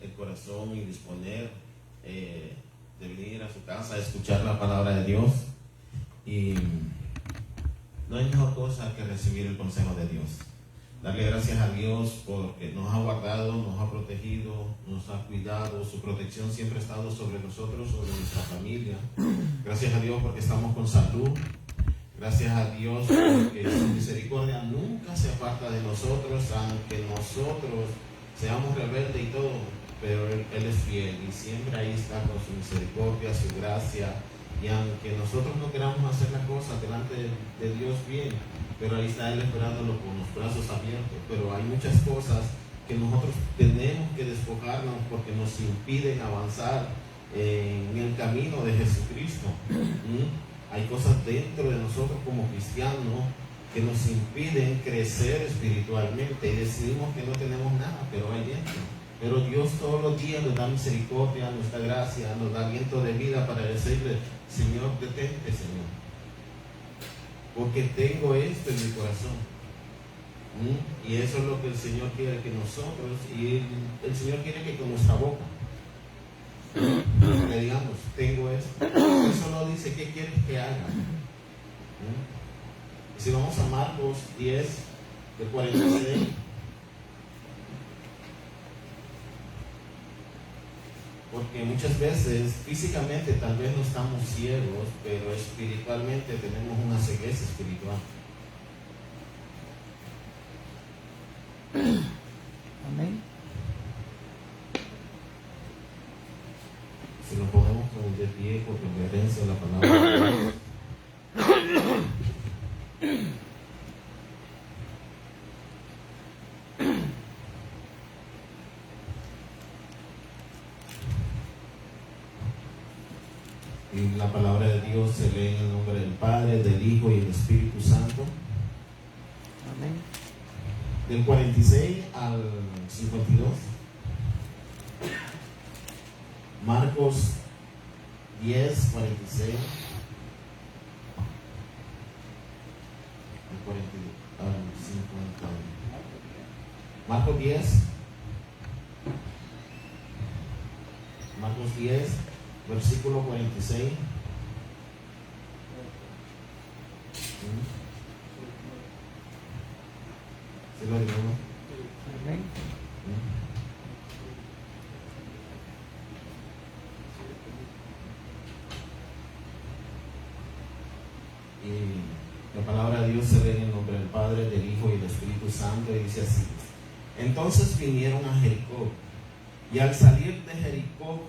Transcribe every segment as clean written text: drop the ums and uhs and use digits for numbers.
el corazón y disponer de venir a su casa a escuchar la palabra de Dios. Y no hay mejor cosa que recibir el consejo de Dios. Darle gracias a Dios porque nos ha guardado, nos ha protegido, nos ha cuidado. Su protección siempre ha estado sobre nosotros, sobre nuestra familia. Gracias a Dios porque estamos con salud. Gracias a Dios porque su misericordia nunca se aparta de nosotros, aunque nosotros seamos rebeldes y todo, pero Él es fiel y siempre ahí está con su misericordia, su gracia. Y aunque nosotros no queramos hacer las cosas delante de Dios bien, pero ahí está Él esperándolo con los brazos abiertos. Pero hay muchas cosas que nosotros tenemos que despojarnos porque nos impiden avanzar en el camino de Jesucristo. Hay cosas dentro de nosotros como cristianos que nos impiden crecer espiritualmente y decidimos que no tenemos nada, pero hay dentro. Pero Dios todos los días nos da misericordia, nos da gracia, nos da aliento de vida para decirle: Señor, detente, Señor, porque tengo esto en mi corazón. Y eso es lo que el Señor quiere que nosotros, y el Señor quiere que con nuestra boca le digamos: tengo esto. Eso no dice qué quieres que haga. Si vamos a Marcos 10, de 46. Porque muchas veces físicamente tal vez no estamos ciegos, pero espiritualmente tenemos una cegueza espiritual. Amén. Si nos ponemos como de pie por reverencia a la palabra de Dios. Y la palabra de Dios se lee en el nombre del Padre, del Hijo y del Espíritu Santo. Amén. Del 46 al 52. Marcos 10, 46. Al 50. Marcos 10. Marcos 10. Versículo 46. ¿Se lo digo? Amén. Y la palabra de Dios se lee en el nombre del Padre, del Hijo y del Espíritu Santo, y dice así: entonces vinieron a Jericó, y al salir de Jericó,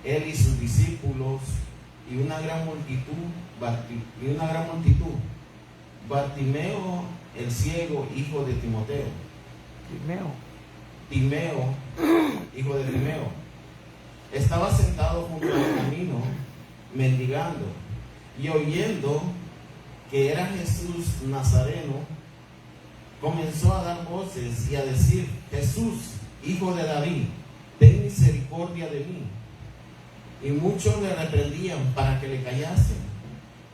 Él y sus discípulos y una gran multitud, Bartimeo el ciego, hijo de Timeo, hijo de Timeo, estaba sentado junto al camino, mendigando, y oyendo que era Jesús Nazareno, comenzó a dar voces y a decir: Jesús, hijo de David, ten misericordia de mí. Y muchos le reprendían para que le callasen,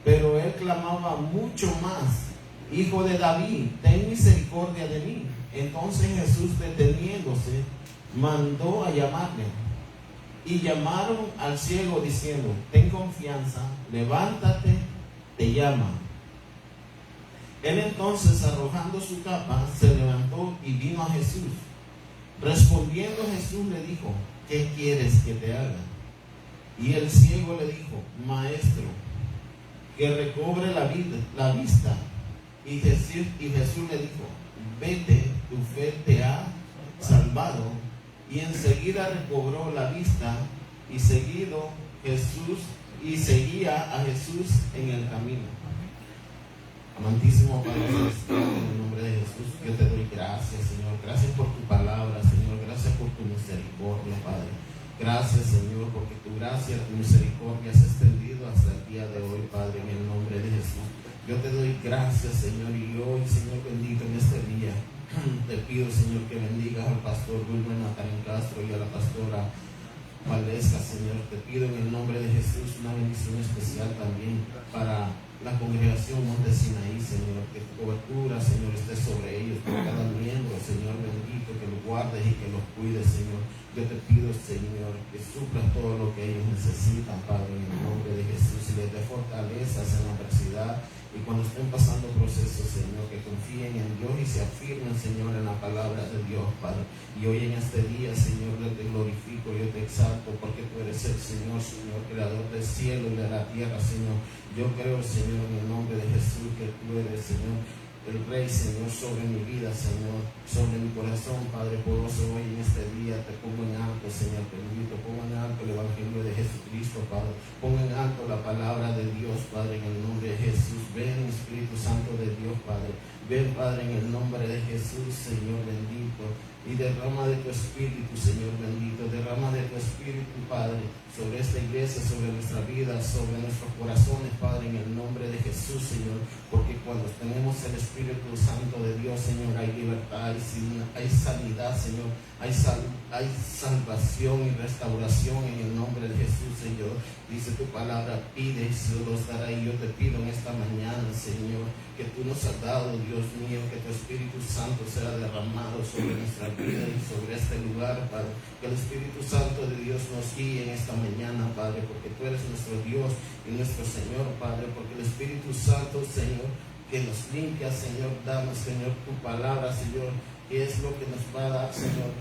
pero él clamaba mucho más: Hijo de David, ten misericordia de mí. Entonces Jesús, deteniéndose, mandó a llamarle. Y llamaron al ciego diciendo: ten confianza, levántate, te llama. Él entonces, arrojando su capa, se levantó y vino a Jesús. Respondiendo Jesús le dijo: ¿qué quieres que te haga? Y el ciego le dijo: Maestro, que recobre la vista. Y Jesús le dijo: vete, tu fe te ha salvado. Y enseguida recobró la vista y seguía a Jesús en el camino. Amantísimo Padre Celestial, en el nombre de Jesús, yo te doy gracias, Señor. Gracias por tu palabra, Señor. Gracias por tu misericordia, Padre. Gracias, Señor, porque tu gracia, tu misericordia se ha extendido hasta el día de hoy, Padre, en el nombre de Jesús. Yo te doy gracias, Señor, y hoy, Señor bendito, en este día, te pido, Señor, que bendigas al pastor Wilmer Natalín Castro y a la pastora Valdesca, Señor. Te pido en el nombre de Jesús una bendición especial también para la congregación Monte Sinaí, Señor, que tu cobertura, Señor, esté sobre ellos, por cada miembro, Señor bendito, que los guardes y que los cuides, Señor. Yo te pido, Señor, que suplas todo lo que ellos necesitan, Padre, en el nombre de Jesús, y les dé fortalezas en la adversidad. Y cuando estén pasando procesos, Señor, que confíen en Dios y se afirmen, Señor, en la palabra de Dios, Padre. Y hoy en este día, Señor, yo te glorifico, yo te exalto, porque tú eres el Señor, Señor, creador del cielo y de la tierra, Señor. Yo creo, Señor, en el nombre de Jesús, que tú eres, Señor, el Rey, Señor, sobre mi vida, Señor, sobre mi corazón, Padre poderoso. Hoy en este día te pongo en alto, Señor, bendito, pongo en alto el Evangelio de Jesucristo, Padre, pongo en alto la palabra de Dios, Padre, en el nombre de Jesús. Ven, Espíritu Santo de Dios, Padre, ven, Padre, en el nombre de Jesús, Señor bendito, y derrama de tu Espíritu, Señor bendito, derrama de tu Espíritu, Padre, sobre esta iglesia, sobre nuestra vida, sobre nuestros corazones, Padre, en el nombre de Jesús, Señor, porque cuando tenemos el Espíritu Santo de Dios, Señor, hay libertad, hay sanidad, Señor, hay salvación y restauración en el nombre de Jesús, Señor. Dice tu palabra, pide y se los dará. Y yo te pido en esta mañana, Señor, que tú nos has dado, Dios mío, que tu Espíritu Santo sea derramado sobre nuestra vida y sobre este lugar, Padre. Que el Espíritu Santo de Dios nos guíe en esta mañana, Padre, porque tú eres nuestro Dios y nuestro Señor, Padre, porque el Espíritu Santo, Señor, que nos limpia, Señor, danos, Señor, tu palabra, Señor, que es lo que nos va a dar, Señor,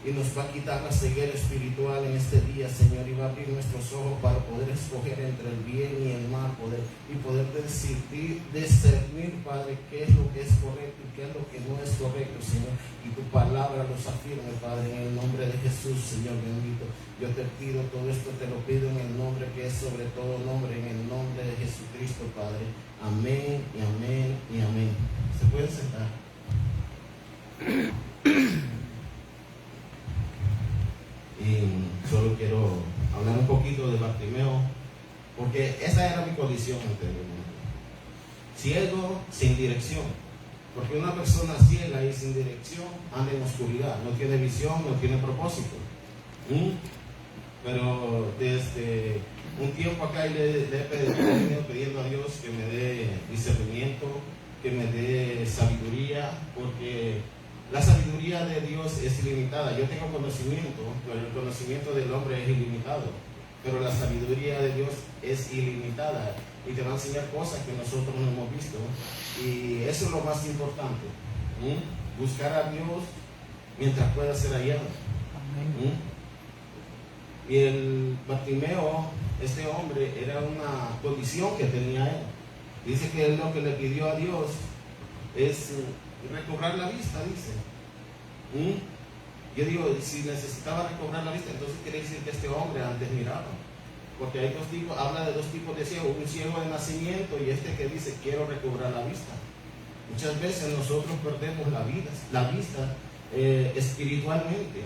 y nos va a quitar la ceguera espiritual en este día, Señor, y va a abrir nuestros ojos para poder escoger entre el bien y el mal, y poder discernir, Padre, qué es lo que es correcto y qué es lo que no es correcto, Señor, y tu palabra los afirme, Padre, en el nombre de Jesús, Señor bendito. Yo te pido todo esto, te lo pido en el nombre que es sobre todo nombre, en el nombre de Jesucristo, Padre. Amén y amén y amén. ¿Se pueden sentar? Y solo quiero hablar un poquito de Bartimeo, porque esa era mi condición anteriormente. Ciego sin dirección, porque una persona ciega y sin dirección anda en oscuridad, no tiene visión, no tiene propósito. Pero desde un tiempo acá le he venido pidiendo a Dios que me dé discernimiento, que me dé sabiduría, porque la sabiduría de Dios es ilimitada. Yo tengo conocimiento, pero el conocimiento del hombre es ilimitado. Pero la sabiduría de Dios es ilimitada y te va a enseñar cosas que nosotros no hemos visto. Y eso es lo más importante. Buscar a Dios mientras pueda ser hallado. Y el Bartimeo, este hombre, era una condición que tenía él. Dice que él lo que le pidió a Dios es recobrar la vista, dice. Yo digo, si necesitaba recobrar la vista, entonces quiere decir que este hombre antes miraba. Porque hay dos tipos, habla de dos tipos de ciego, un ciego de nacimiento y este que dice, quiero recobrar la vista. Muchas veces nosotros perdemos la vista espiritualmente.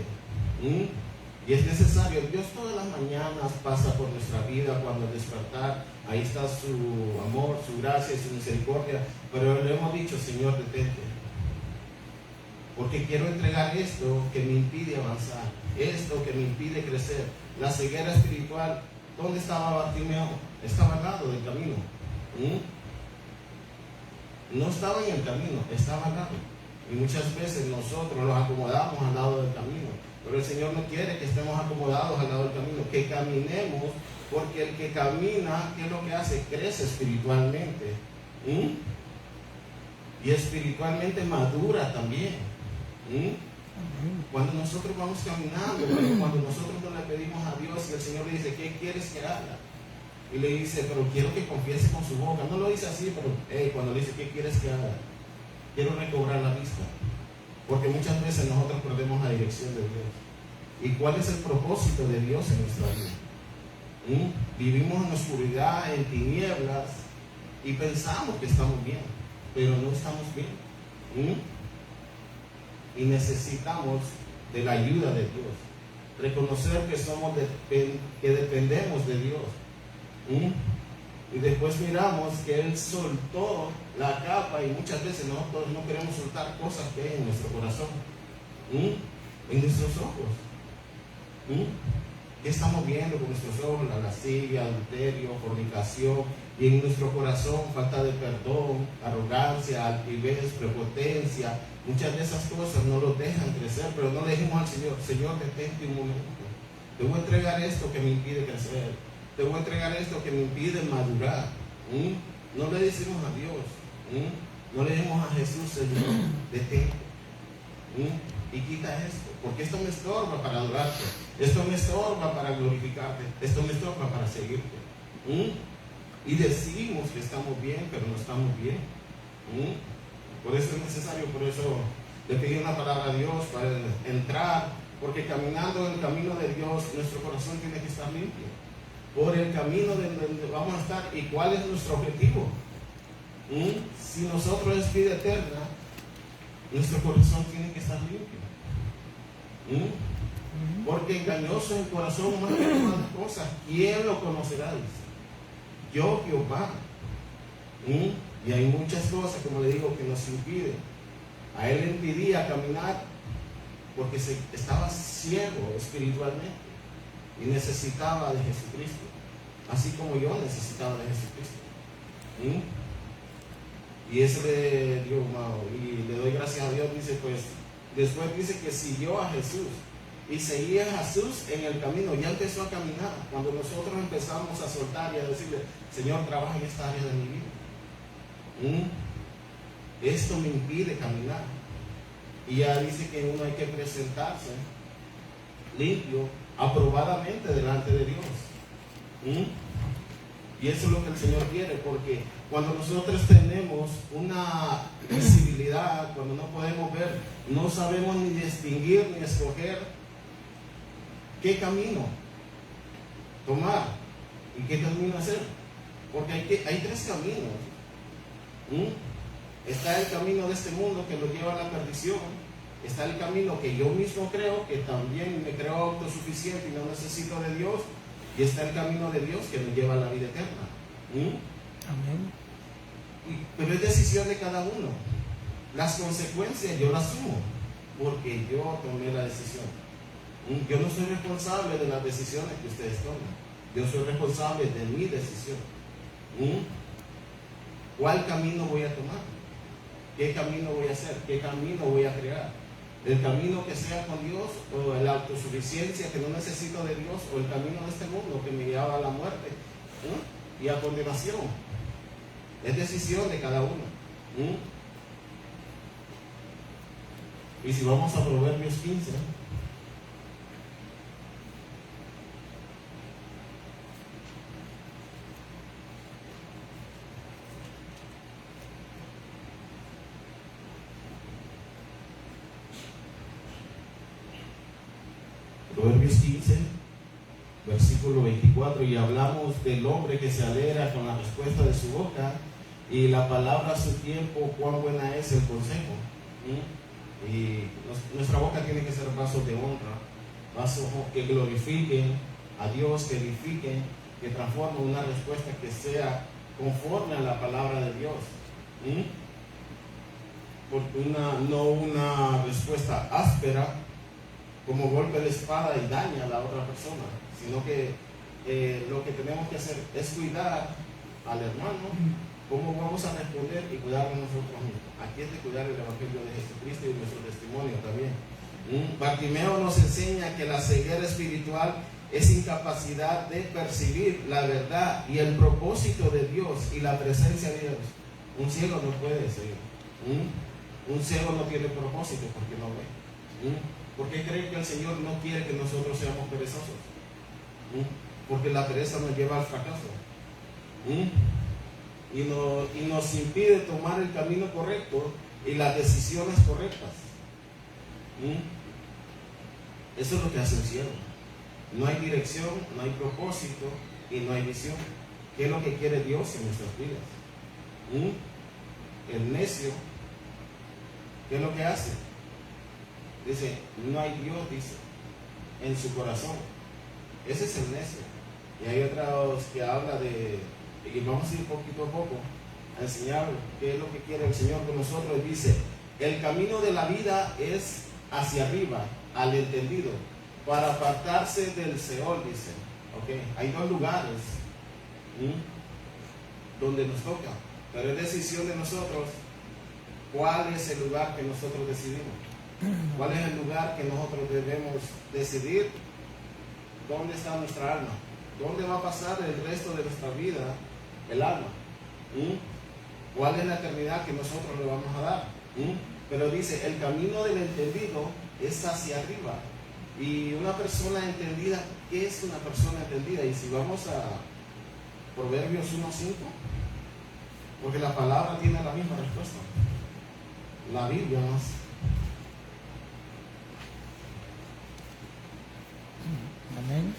Y es necesario, Dios todas las mañanas pasa por nuestra vida cuando al despertar, ahí está su amor, su gracia y su misericordia, pero le hemos dicho, Señor, detente, porque quiero entregar esto que me impide avanzar, esto que me impide crecer. La ceguera espiritual, ¿dónde estaba Bartimeo? Estaba al lado del camino. No estaba en el camino, estaba al lado. Y muchas veces nosotros nos acomodamos al lado del camino. Pero el Señor no quiere que estemos acomodados al lado del camino, que caminemos, porque el que camina, ¿qué es lo que hace? Crece espiritualmente. Y espiritualmente madura también. Cuando nosotros vamos caminando, cuando nosotros no le pedimos a Dios y el Señor le dice, ¿qué quieres que haga? Y le dice, pero quiero que confiese con su boca. No lo dice así, pero cuando le dice, ¿qué quieres que haga? Quiero recobrar la vista. Porque muchas veces nosotros perdemos la dirección de Dios. ¿Y cuál es el propósito de Dios en nuestra vida? Vivimos en oscuridad, en tinieblas, y pensamos que estamos bien, pero no estamos bien. Y necesitamos de la ayuda de Dios. Reconocer que dependemos de Dios. Y después miramos que Él soltó la capa y muchas veces nosotros no queremos soltar cosas que hay en nuestro corazón, en nuestros ojos. ¿Qué estamos viendo con nuestros ojos? La lascivia, adulterio, fornicación, y en nuestro corazón falta de perdón, arrogancia, altivez, prepotencia. Muchas de esas cosas no los dejan crecer, pero no le dijimos al Señor: Señor, detente un momento. Te voy a entregar esto que me impide crecer. Te voy a entregar esto que me impide madurar. No le decimos a Dios. No le decimos a Jesús: Señor, detente. Y quita esto, porque esto me estorba para adorarte, esto me estorba para glorificarte, esto me estorba para seguirte. Y decimos que estamos bien, pero no estamos bien. Por eso es necesario, por eso le pedí una palabra a Dios para entrar, porque caminando en el camino de Dios, nuestro corazón tiene que estar limpio. Por el camino de donde vamos a estar. ¿Y cuál es nuestro objetivo? Si nosotros es vida eterna, nuestro corazón tiene que estar limpio. Porque engañoso es el corazón más que todas las cosas. ¿Quién lo conocerá? Dice: yo, Jehová. Y hay muchas cosas, como le digo, que nos impiden. A él le impedía caminar porque estaba ciego espiritualmente y necesitaba de Jesucristo, así como yo necesitaba de Jesucristo. Y ese le dio, y le doy gracias a Dios. Dice, pues después dice que siguió a Jesús y seguía a Jesús en el camino. Ya empezó a caminar. Cuando nosotros empezamos a soltar y a decirle: Señor, trabaja en esta área de mi vida, esto me impide caminar. Y ya dice que uno hay que presentarse limpio, aprobadamente delante de Dios. Y eso es lo que el Señor quiere, porque cuando nosotros tenemos una visibilidad, cuando no podemos ver, no sabemos ni distinguir ni escoger qué camino tomar y qué camino hacer. Porque hay tres caminos. Está el camino de este mundo que nos lleva a la perdición. Está el camino que yo mismo creo, que también me creo autosuficiente y no necesito de Dios. Y está el camino de Dios que nos lleva a la vida eterna. Amén. Pero es decisión de cada uno. Las consecuencias yo las asumo, porque yo tomé la decisión. Yo no soy responsable de las decisiones que ustedes toman. Yo soy responsable de mi decisión. ¿Cuál camino voy a tomar? ¿Qué camino voy a hacer? ¿Qué camino voy a crear? ¿El camino que sea con Dios, o la autosuficiencia que no necesito de Dios, o el camino de este mundo que me lleva a la muerte y a condenación? Es decisión de cada uno. Y si vamos a Proverbios 15, Proverbios 15, versículo 24, y hablamos del hombre que se alegra con la respuesta de su boca, y la palabra a su tiempo, cuán buena es el consejo. Y nuestra boca tiene que ser vasos de honra, vasos que glorifiquen a Dios, que edifiquen, que transformen una respuesta que sea conforme a la palabra de Dios. Porque no una respuesta áspera, como golpe de espada y daña a la otra persona, sino que lo que tenemos que hacer es cuidar al hermano. ¿Cómo vamos a responder y cuidar a nosotros mismos? Aquí es de cuidar el Evangelio de Jesucristo y nuestro testimonio también. Bartimeo nos enseña que la ceguera espiritual es incapacidad de percibir la verdad y el propósito de Dios y la presencia de Dios. Un ciego no puede seguir. Un ciego no tiene propósito porque no ve. ¿Por qué creen que el Señor no quiere que nosotros seamos perezosos? Porque la pereza nos lleva al fracaso. Y nos impide tomar el camino correcto y las decisiones correctas. Eso es lo que hace el cielo. No hay dirección, no hay propósito y no hay visión. ¿Qué es lo que quiere Dios en nuestras vidas? El necio, ¿qué es lo que hace? Dice, no hay Dios, dice, en su corazón. Ese es el necio. Y hay otros que habla de, y vamos a ir poquito a poco a enseñar qué es lo que quiere el Señor con nosotros. Y dice, el camino de la vida es hacia arriba, al entendido, para apartarse del Seol, dice. Okay. Hay dos lugares donde nos toca, pero es decisión de nosotros cuál es el lugar que nosotros decidimos. ¿Cuál es el lugar que nosotros debemos decidir? ¿Dónde está nuestra alma? ¿Dónde va a pasar el resto de nuestra vida el alma? ¿Cuál es la eternidad que nosotros le vamos a dar? Pero dice, el camino del entendido es hacia arriba. Y una persona entendida, ¿qué es una persona entendida? Y si vamos a Proverbios 1:5, porque la palabra tiene la misma respuesta. La Biblia más. Amén.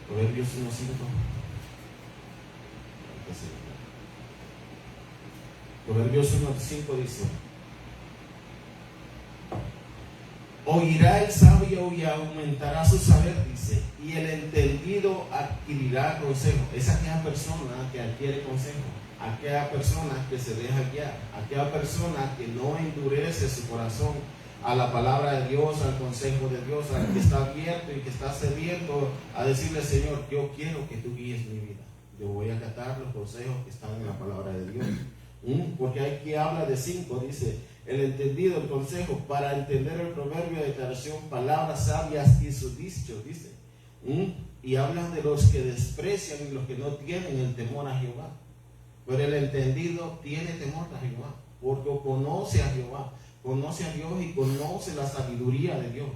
Proverbios 1:5. Proverbios 1:5 dice: oirá el sabio y aumentará su saber, dice, y el entendido adquirirá consejo. Es aquella persona que adquiere consejo, aquella persona que se deja guiar, aquella persona que no endurece su corazón a la palabra de Dios, al consejo de Dios, al que está abierto y que está sediento a decirle: Señor, yo quiero que tú guíes mi vida, yo voy a acatar los consejos que están en la palabra de Dios. Porque hay que habla de 5, dice: el entendido, el consejo, para entender el proverbio de declaración, palabras sabias y sus dichos, dice. Y hablan de los que desprecian y los que no tienen el temor a Jehová. Pero el entendido tiene temor a Jehová, porque conoce a Jehová, conoce a Dios y conoce la sabiduría de Dios.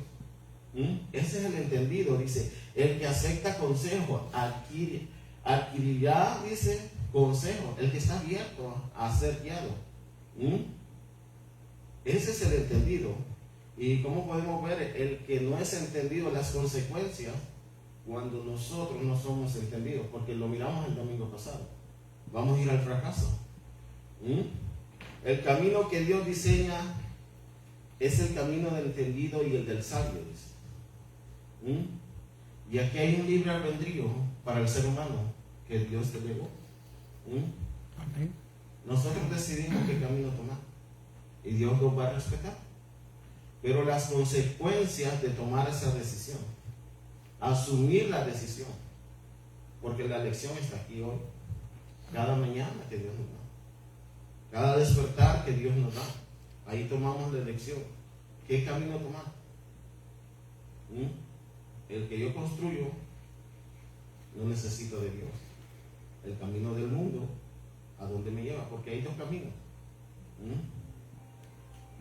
Ese es el entendido, dice. El que acepta consejo adquirirá, dice, consejo. El que está abierto a ser guiado. Ese es el entendido. Y como podemos ver, el que no es entendido, las consecuencias cuando nosotros no somos entendidos, porque lo miramos el domingo pasado, vamos a ir al fracaso. El camino que Dios diseña es el camino del entendido y el del sabio, dice. Y aquí hay un libre albedrío para el ser humano que Dios te legó. Amén. Nosotros decidimos qué camino tomar y Dios nos va a respetar, pero las consecuencias de tomar esa decisión, asumir la decisión, porque la elección está aquí hoy, cada mañana que Dios nos da, cada despertar que Dios nos da, ahí tomamos la elección. ¿Qué camino tomar? El que yo construyo no necesito de Dios. El camino del mundo, ¿a dónde me lleva? Porque hay dos caminos.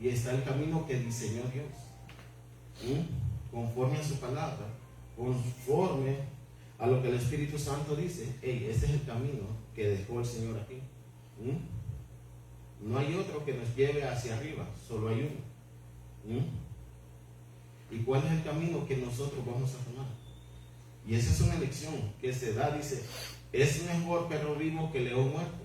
Y está el camino que diseñó Dios, conforme a su palabra, conforme a lo que el Espíritu Santo dice. Este es el camino que dejó el Señor aquí. No hay otro que nos lleve hacia arriba, solo hay uno. ¿Y cuál es el camino que nosotros vamos a tomar? Y esa es una elección que se da, dice: es mejor perro vivo que león muerto.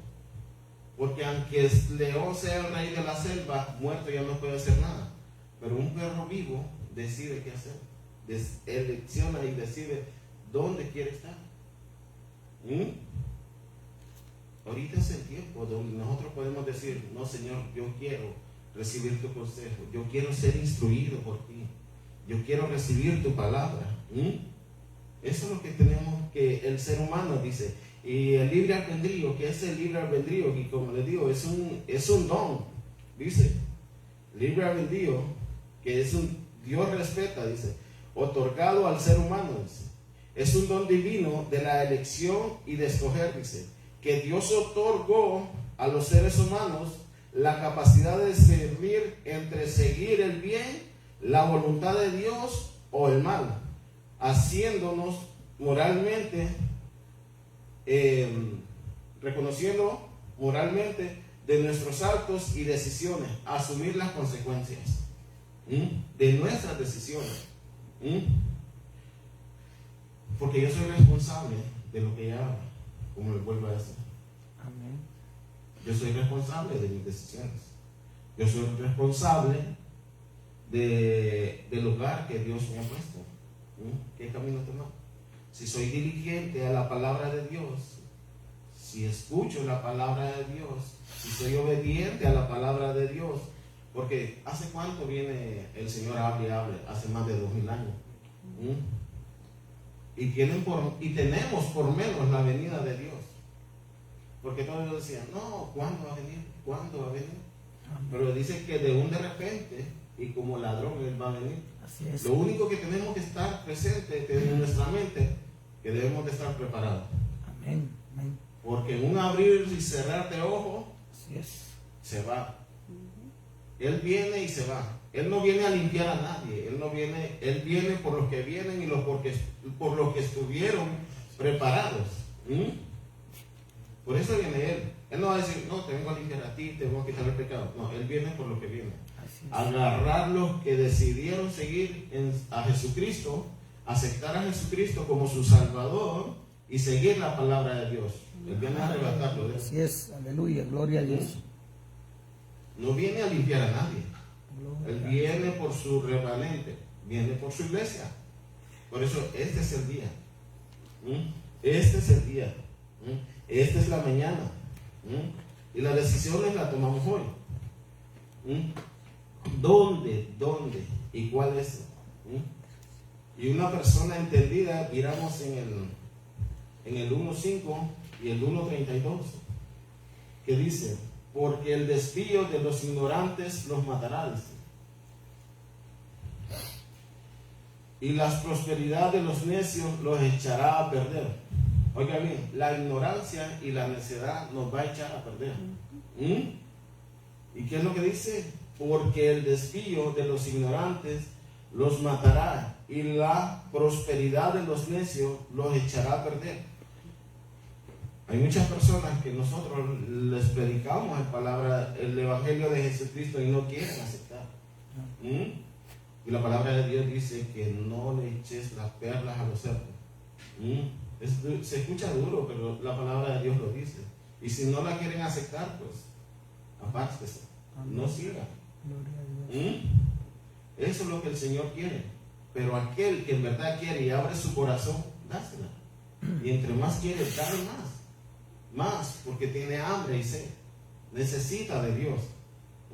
Porque aunque el león sea el rey de la selva, muerto ya no puede hacer nada. Pero un perro vivo decide qué hacer. Elecciona y decide dónde quiere estar. Ahorita es el tiempo donde nosotros podemos decir: no, Señor, yo quiero recibir tu consejo. Yo quiero ser instruido por ti. Yo quiero recibir tu palabra. Eso es lo que tenemos que el ser humano dice. Y el libre albedrío, que es el libre albedrío, y como les digo, es un don, dice. Libre albedrío, que es un, Dios respeta, dice, otorgado al ser humano, dice. Es un don divino de la elección y de escoger, dice, que Dios otorgó a los seres humanos la capacidad de discernir entre seguir el bien, la voluntad de Dios o el mal, haciéndonos moralmente, reconociendo moralmente de nuestros actos y decisiones, asumir las consecuencias de nuestras decisiones, porque yo soy responsable de lo que hago, como le vuelvo a decir. Amén. Yo soy responsable de mis decisiones. Yo soy responsable del lugar que Dios me ha puesto. ¿Qué camino tomar? Si soy diligente a la palabra de Dios, si escucho la palabra de Dios, si soy obediente a la palabra de Dios, Porque ¿hace cuánto viene el Señor hable y hable? Hace más de 2000 años. Y tenemos por menos la venida de Dios. Porque todos decían, no, ¿cuándo va a venir? ¿Cuándo va a venir? Pero dice que de repente, y como ladrón, Él va a venir. Así es. Lo único que tenemos que estar presente en nuestra mente, que debemos de estar preparados. Amén. Amén. Porque en un abrir y cerrar de ojos, Así es. se va. Él viene y se va. Él no viene a limpiar a nadie. Él viene por los que vienen y por los que estuvieron preparados. Por eso viene Él. Él no va a decir, no, te vengo a limpiar a ti, te vengo a quitar el pecado. No, Él viene por los que vienen. Agarrar los que decidieron seguir a Jesucristo, aceptar a Jesucristo como su Salvador y seguir la palabra de Dios. Él viene a arrebatarlo. Así es, aleluya, gloria a Dios. No viene a limpiar a nadie. Gloria. Él viene por su remanente, viene por su iglesia. Por eso este es el día. Este es el día. Esta es la mañana. Y las decisiones las tomamos hoy. ¿Dónde y cuál es? Y una persona entendida, miramos en el 1.5 y el 1.32, que dice, porque el desvío de los ignorantes los matará, dice, y la prosperidad de los necios los echará a perder. Oiga bien, la ignorancia y la necedad nos va a echar a perder. ¿Y qué es lo que dice? Porque el desvío de los ignorantes los matará y la prosperidad de los necios los echará a perder. Hay muchas personas que nosotros les predicamos el evangelio de Jesucristo y no quieren aceptar. Y la palabra de Dios dice que no le eches las perlas a los cerdos. Se escucha duro, pero la palabra de Dios lo dice. Y si no la quieren aceptar, pues apártese, no siga. Eso es lo que el Señor quiere. Pero aquel que en verdad quiere y abre su corazón, dásela. Y entre más quiere, dale más, porque tiene hambre y sed. Necesita de Dios.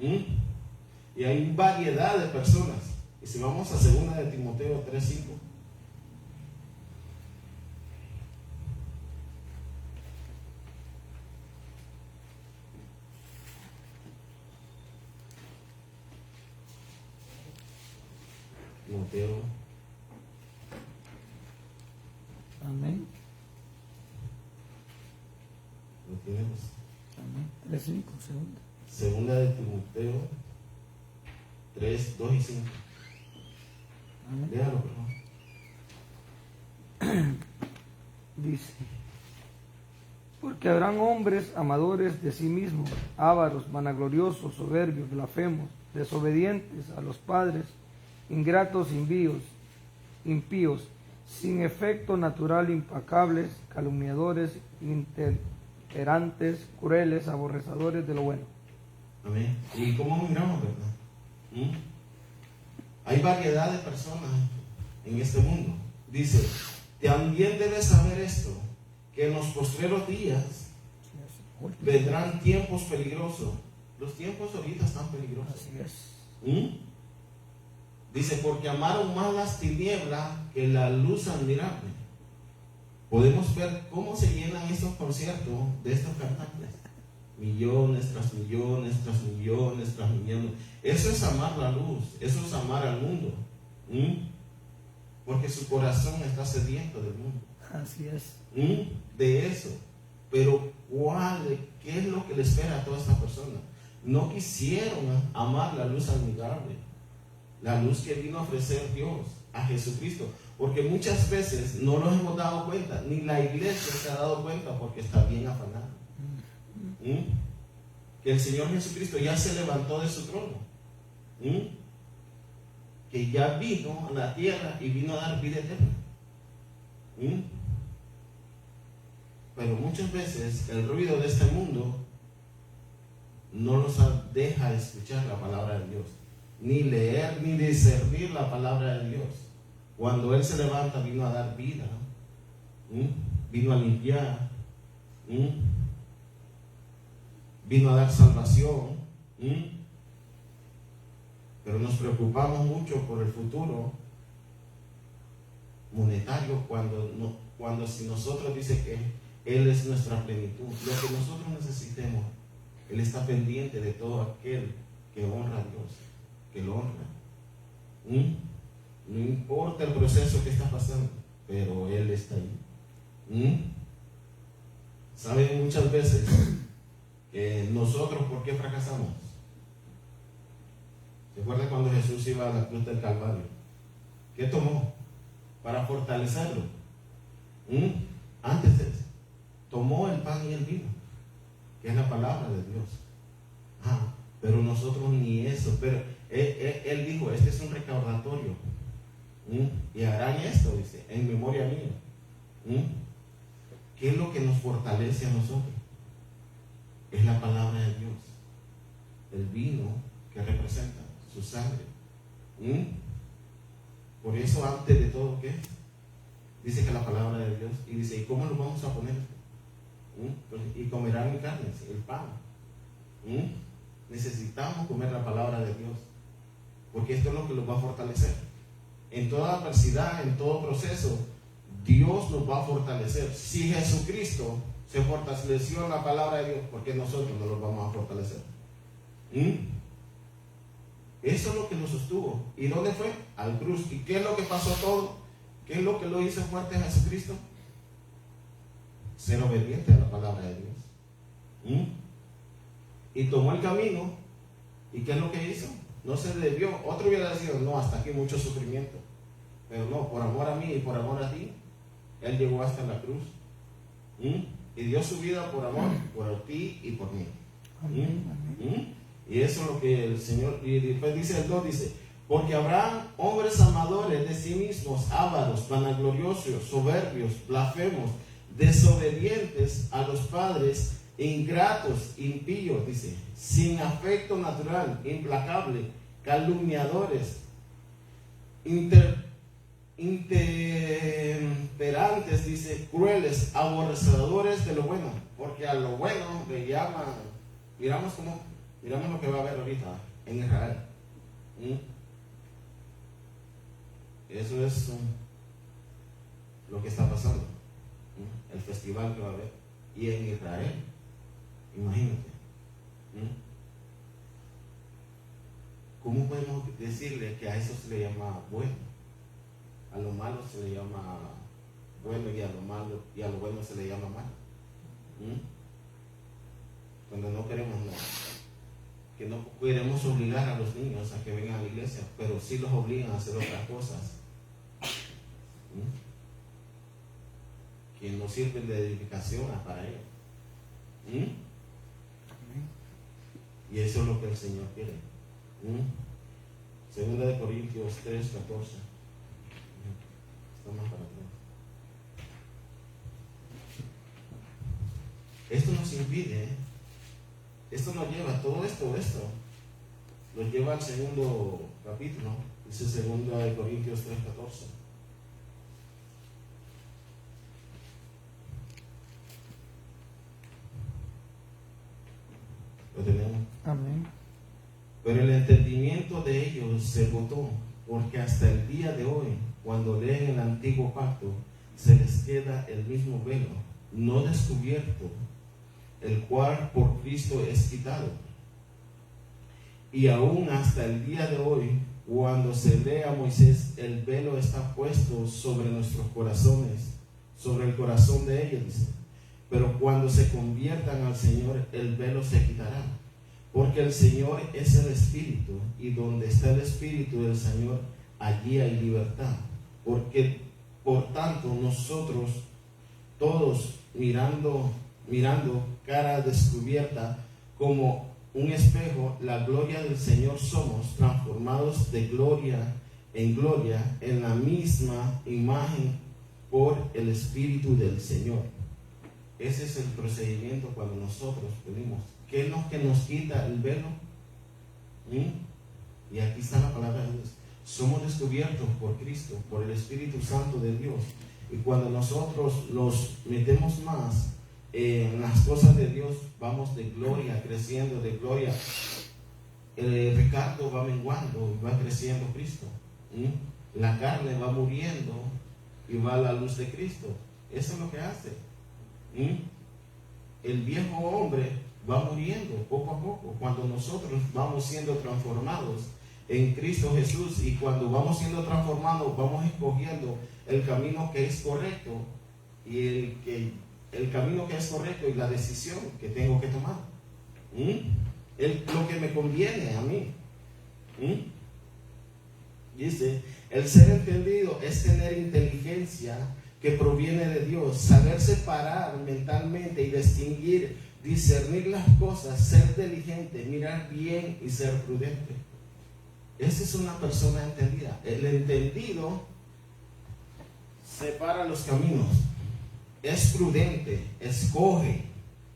Y hay variedad de personas. Y si vamos a 2 de Timoteo 3:5. Timoteo. Amén. ¿Lo tenemos? Amén. 3:5, segunda. 2 de Timoteo 3, 2 y 5. Amén. Léalo, por favor. Dice, porque habrán hombres amadores de sí mismos, ávaros, vanagloriosos, soberbios, blasfemos, desobedientes a los padres, ingratos, impíos, sin efecto natural, impacables, calumniadores, intemperantes, crueles, aborrecedores de lo bueno. Amén. ¿Y cómo miramos, verdad? Hay variedad de personas en este mundo. Dice, también debes saber esto, que en los postreros días vendrán tiempos peligrosos. Los tiempos ahorita están peligrosos. Así es. Dice, porque amaron más las tinieblas que la luz admirable. Podemos ver cómo se llenan estos conciertos de estos cantantes. Millones tras millones, tras millones, tras millones. Eso es amar la luz, eso es amar al mundo. Porque su corazón está sediento del mundo. Así es. De eso. Pero ¿qué es lo que le espera a todas estas personas? No quisieron amar la luz admirable, la luz que vino a ofrecer Dios, a Jesucristo. Porque muchas veces no nos hemos dado cuenta, ni la iglesia se ha dado cuenta porque está bien afanada. Que el Señor Jesucristo ya se levantó de su trono. Que ya vino a la tierra y vino a dar vida eterna. Pero muchas veces el ruido de este mundo no nos deja escuchar la palabra de Dios, ni leer ni discernir la palabra de Dios. Cuando Él se levanta, vino a dar vida, vino a limpiar, vino a dar salvación. Pero nos preocupamos mucho por el futuro monetario cuando si nosotros dice que Él es nuestra plenitud, lo que nosotros necesitemos, Él está pendiente de todo aquel que honra a Dios, que lo honra. No importa el proceso que está pasando, pero Él está ahí. ¿Saben muchas veces que nosotros por qué fracasamos? ¿Se acuerdan cuando Jesús iba a la cruz del Calvario? ¿Qué tomó? Para fortalecerlo. Antes de eso, tomó el pan y el vino, que es la palabra de Dios. Pero nosotros ni eso. Pero él dijo, este es un recordatorio. Y harán esto, dice, en memoria mía. ¿Qué es lo que nos fortalece a nosotros? Es la palabra de Dios. El vino que representa su sangre. Por eso, antes de todo, ¿qué? Dice que la palabra de Dios. Y dice, ¿y cómo lo vamos a poner? Y comerán mi carne, el pan. Necesitamos comer la palabra de Dios, porque esto es lo que los va a fortalecer. En toda adversidad, en todo proceso, Dios nos va a fortalecer. Si Jesucristo se fortaleció en la palabra de Dios, ¿por qué nosotros no los vamos a fortalecer? Eso es lo que nos sostuvo. ¿Y dónde fue? Al cruz. ¿Y qué es lo que pasó todo? ¿Qué es lo que lo hizo fuerte a Jesucristo? Ser obediente a la palabra de Dios. Y tomó el camino. ¿Y qué es lo que hizo? No se desvió. Otro hubiera decidido, no, hasta aquí mucho sufrimiento. Pero no, por amor a mí y por amor a ti, Él llegó hasta la cruz. Y dio su vida por amor, por ti y por mí. Y eso es lo que el Señor, y después dice el 2, dice, porque habrá hombres amadores de sí mismos, ávaros, vanagloriosos, soberbios, blasfemos, desobedientes a los padres, ingratos, impíos, dice, sin afecto natural, implacable, calumniadores, intemperantes, dice, crueles, aborrecedores de lo bueno, porque a lo bueno le llaman, miramos lo que va a haber ahorita en Israel. Eso es lo que está pasando, el festival que va a haber, y en Israel, imagínate. ¿Cómo podemos decirle que a eso se le llama bueno? A lo malo se le llama bueno y a lo malo y a lo bueno se le llama malo. Cuando no queremos que no queremos obligar a los niños a que vengan a la iglesia, pero sí los obligan a hacer otras cosas que no sirven de edificación para ellos. Y eso es lo que el Señor quiere. Segunda de Corintios 3:14. Está más para atrás. Esto nos impide, esto nos lleva, todo esto nos lleva al segundo capítulo, dice segunda de Corintios 3:14. ¿Lo tenemos? Amén. Pero el entendimiento de ellos se agotó, porque hasta el día de hoy, cuando leen el antiguo pacto, se les queda el mismo velo, no descubierto, el cual por Cristo es quitado. Y aún hasta el día de hoy, cuando se lee a Moisés, el velo está puesto sobre nuestros corazones, sobre el corazón de ellos, dice. Pero cuando se conviertan al Señor, el velo se quitará. Porque el Señor es el Espíritu, y donde está el Espíritu del Señor, allí hay libertad. Porque, por tanto, nosotros todos mirando cara descubierta como un espejo, la gloria del Señor, somos transformados de gloria en la misma imagen por el Espíritu del Señor. Ese es el procedimiento cuando nosotros venimos. ¿Qué es lo que nos quita el velo? Y aquí está la palabra de Dios. Somos descubiertos por Cristo, por el Espíritu Santo de Dios. Y cuando nosotros nos metemos más en las cosas de Dios, vamos de gloria, creciendo de gloria Ricardo va menguando y va creciendo Cristo. La carne va muriendo y va a la luz de Cristo. Eso es lo que hace. El viejo hombre va muriendo poco a poco cuando nosotros vamos siendo transformados en Cristo Jesús, y cuando vamos siendo transformados vamos escogiendo el camino que es correcto, y el camino que es correcto y la decisión que tengo que tomar, lo que me conviene a mí. Dice, el ser entendido es tener inteligencia que proviene de Dios, saber separar mentalmente y distinguir, discernir las cosas, ser diligente, mirar bien y ser prudente. Esa es una persona entendida. El entendido separa los caminos, es prudente, escoge,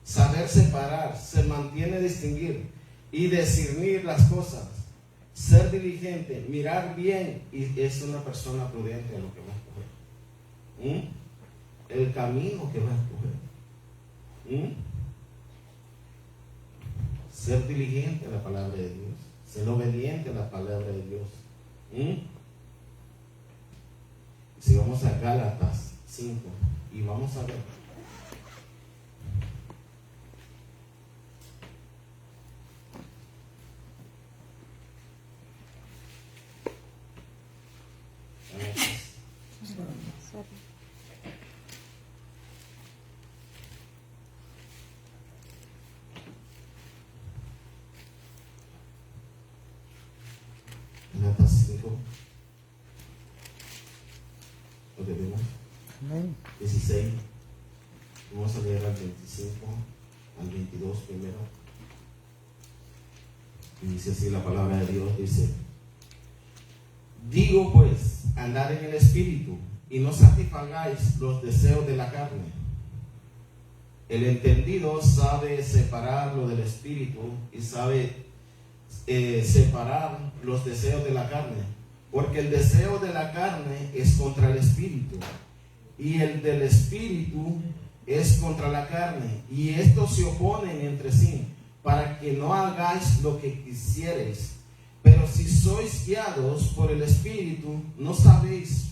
saber separar, se mantiene distinguir y discernir las cosas, ser diligente, mirar bien, y es una persona prudente en lo que va a escoger. El camino que va a escoger. Ser diligente a la palabra de Dios, ser obediente a la palabra de Dios. Si vamos a Gálatas 5 y vamos a ver. Gálatas 5. ¿Lo tenemos? Amén. 16. Vamos a leer al 25, al 22 primero. Y dice así la palabra de Dios, dice: digo pues, andad en el Espíritu, y no satisfagáis los deseos de la carne. El entendido sabe separar lo del Espíritu y sabe separar los deseos de la carne, porque el deseo de la carne es contra el Espíritu, y el del Espíritu es contra la carne, y estos se oponen entre sí, para que no hagáis lo que quisierais. Pero si sois guiados por el Espíritu, no sabéis,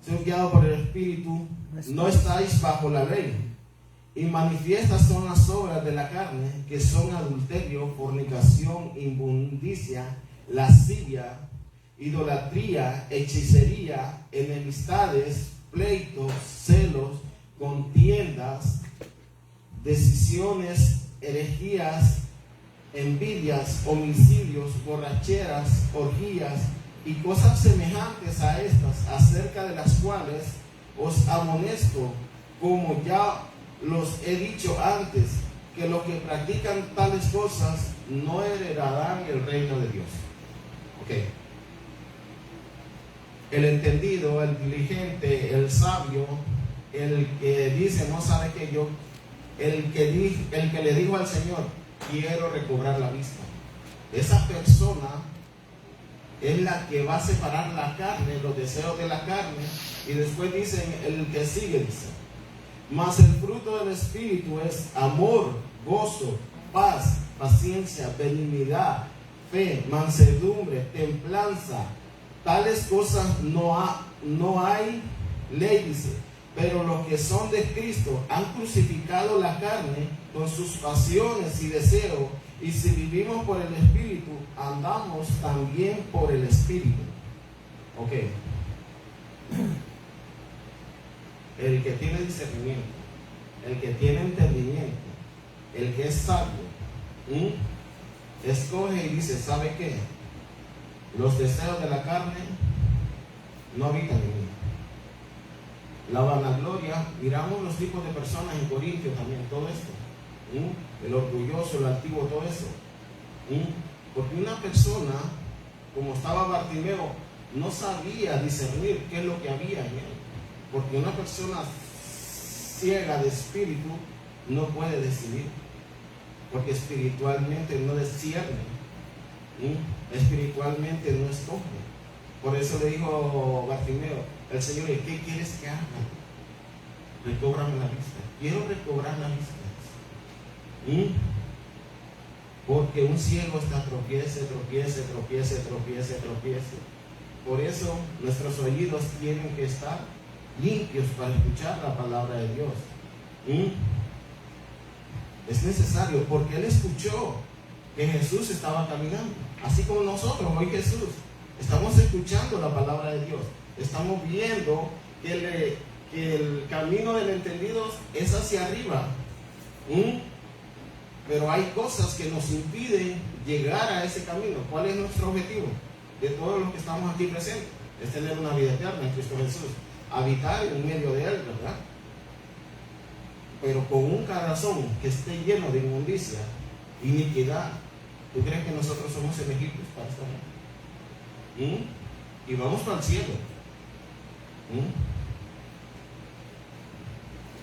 sois guiados por el Espíritu, no estáis bajo la ley. Y manifiestas son las obras de la carne, que son adulterio, fornicación, inmundicia, lascivia, idolatría, hechicería, enemistades, pleitos, celos, contiendas, decisiones, herejías, envidias, homicidios, borracheras, orgías y cosas semejantes a estas, acerca de las cuales os amonesto, como ya los he dicho antes, que los que practican tales cosas no heredarán el reino de Dios. El entendido, el diligente, el sabio, el que dice, no sabe que yo, el que le dijo al Señor, quiero recobrar la vista. Esa persona es la que va a separar la carne, los deseos de la carne, y después dice, el que sigue, dice: mas el fruto del Espíritu es amor, gozo, paz, paciencia, benignidad, fe, mansedumbre, templanza. Tales cosas no hay ley, dice. Pero los que son de Cristo han crucificado la carne con sus pasiones y deseos. Y si vivimos por el Espíritu, andamos también por el Espíritu. El que tiene discernimiento, el que tiene entendimiento, el que es sabio, escoge y dice, ¿sabe qué? Los deseos de la carne no habitan en mí. La vanagloria, miramos los tipos de personas en Corintios también, todo esto. El orgulloso, el altivo, todo eso. Porque una persona, como estaba Bartimeo, no sabía discernir qué es lo que había en él. Porque una persona ciega de espíritu no puede decidir, porque espiritualmente no discierne, espiritualmente no escoge. Por eso le dijo Bartimeo, el Señor, ¿qué quieres que haga? Recóbrame la vista. Quiero recobrar la vista. Porque un ciego está tropiece. Por eso nuestros oídos tienen que estar limpios para escuchar la palabra de Dios. Es necesario, porque él escuchó que Jesús estaba caminando, así como nosotros hoy. Jesús, estamos escuchando la palabra de Dios, estamos viendo que el camino del entendido es hacia arriba. Pero hay cosas que nos impiden llegar a ese camino. ¿Cuál es nuestro objetivo de todos los que estamos aquí presentes? Es tener una vida eterna en Cristo Jesús, habitar en medio de él, ¿verdad? Pero con un corazón que esté lleno de inmundicia, iniquidad, ¿tú crees que nosotros somos elegidos para estar ahí? Y vamos para el cielo.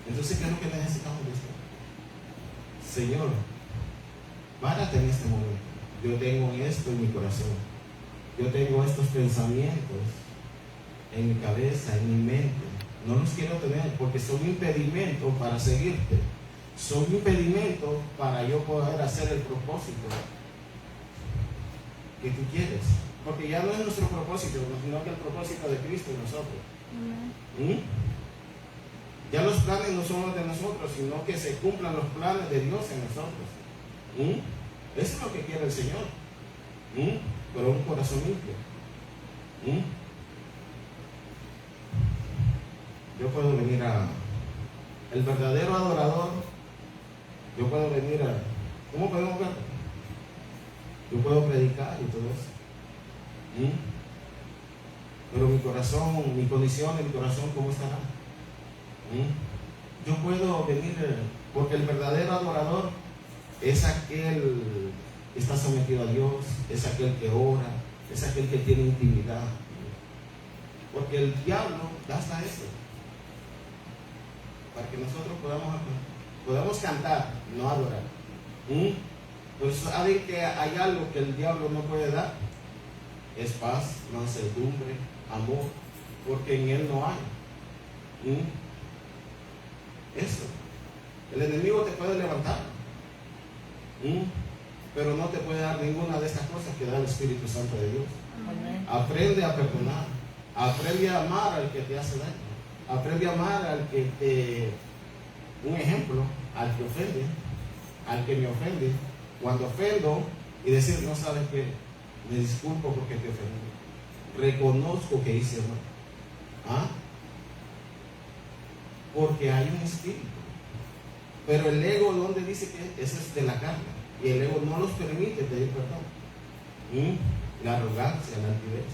Entonces, ¿qué es lo que necesitamos de esto? Señor, párate en este momento. Yo tengo esto en mi corazón. Yo tengo estos pensamientos en mi cabeza, en mi mente. No los quiero tener porque son un impedimento para seguirte. Son un impedimento para yo poder hacer el propósito que tú quieres. Porque ya no es nuestro propósito, sino que el propósito de Cristo en nosotros. Ya los planes no son los de nosotros, sino que se cumplan los planes de Dios en nosotros. Eso es lo que quiere el Señor. Pero un corazón limpio. Yo puedo venir el verdadero adorador. Yo puedo venir ¿cómo podemos ver? Yo puedo predicar y todo eso. Pero mi corazón, mi condición en mi corazón, ¿cómo estará? Yo puedo venir, porque el verdadero adorador es aquel que está sometido a Dios, es aquel que ora, es aquel que tiene intimidad. Porque el diablo gasta eso para que nosotros podamos cantar, no adorar. Pues saben que hay algo que el diablo no puede dar: es paz, mansedumbre, amor, porque en él no hay. Eso. El enemigo te puede levantar, pero no te puede dar ninguna de estas cosas que da el Espíritu Santo de Dios. Amén. Aprende a perdonar, aprende a amar al que te hace daño, aprende a amar al que te... Un ejemplo, al que ofende, al que me ofende. Cuando ofendo y decir, no sabes qué, me disculpo porque te ofendí, reconozco que hice mal. Porque hay un espíritu. Pero el ego, donde dice que eso es de la carne, y el ego no los permite pedir perdón. La arrogancia, la altivez.